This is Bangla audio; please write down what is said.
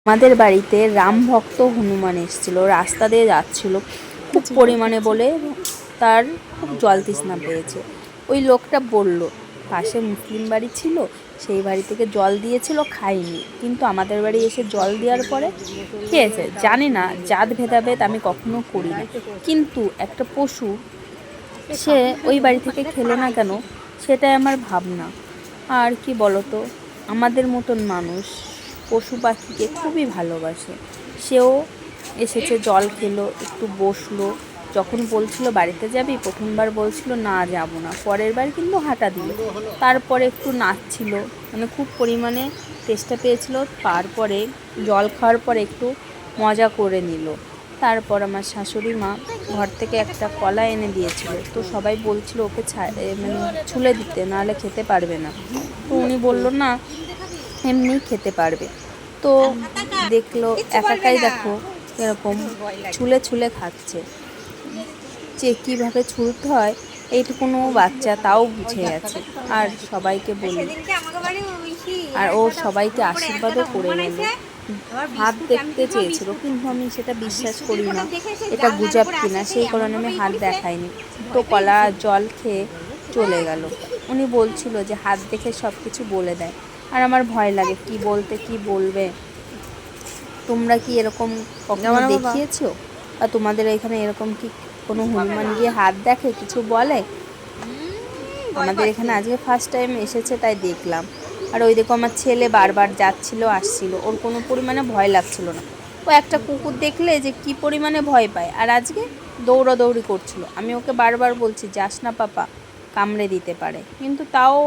আমাদের বাড়িতে রাম ভক্ত হনুমান এসেছিল, রাস্তা দিয়ে যাচ্ছিল খুব পরিমাণে বলে তার খুব জল তৃষ্ণা পেয়েছে। ওই লোকটা বলল পাশে মুসলিম বাড়ি ছিল, সেই বাড়ি থেকে জল দিয়েছিল, খাইনি, কিন্তু আমাদের বাড়ি এসে জল দেওয়ার পরে খেয়েছে। জানি না, জাত ভেদাভেদ আমি কখনো করি না, কিন্তু একটা পশু সে ওই বাড়ি থেকে খেলো না কেন, সেটাই আমার ভাবনা। আর কি বলতো, আমাদের মতন মানুষ পশু পাখিকে খুবই ভালোবাসে। সেও এসেছে, জল খেলো, একটু বসলো। যখন বলছিল বাড়িতে যাবি, প্রথমবার বলছিল না যাব না, পরের বার কিন্তু হাঁটা দিল। তারপরে একটু নাচছিল, মানে খুব পরিমাণে তেষ্টা পেয়েছিল। তারপরে জল খাওয়ার পরে একটু মজা করে নিল। তারপর আমার শাশুড়ি মা ঘর থেকে একটা কলা এনে দিয়েছিল, তো সবাই বলছিল ওকে মানে ছুলে দিতে, নাহলে খেতে পারবে না। তো উনি বলল না, এমনি খেতে পারবে। তো দেখলো একাই, দেখো এরকম ছুলে ছুলে খাচ্ছে। যে কীভাবে ছুলতে হয় এইটুকুনো বাচ্চা তাও বুঝে গেছে। আর সবাইকে বলি, আর ও সবাইকে আশীর্বাদও করে গেল। হাত দেখতে চেয়েছিল, কিন্তু আমি সেটা বিশ্বাস করি না এটা গুজব কিনা, সেই কারণে আমি হাত দেখাইনি। তো কলা জল খেয়ে চলে গেল। উনি বলছিল যে হাত দেখে সব কিছু বলে দেয়, আর আমার ভয় লাগে কি বলতে, কি বলবে। তোমরা কি এরকম কখনো দেখিয়েছো, বা তোমাদের এখানে এরকম কি কোনো হনুমান গিয়ে হাত দেখে, কিছু বলে? আমাদের এখানে আজকে ফার্স্ট টাইম এসেছে, তাই দেখলাম। আর ওই দেখো আমার ছেলে বারবার যাচ্ছিল আসছিল, ওর কোনো পরিমাণে ভয় লাগছিল না। ও একটা কুকুর দেখলে যে কি পরিমাণে ভয় পায়, আর আজকে দৌড়াদৌড়ি করছিল। আমি ওকে বারবার বলছি যাস না পাপা, কামড়ে দিতে পারে, কিন্তু তাও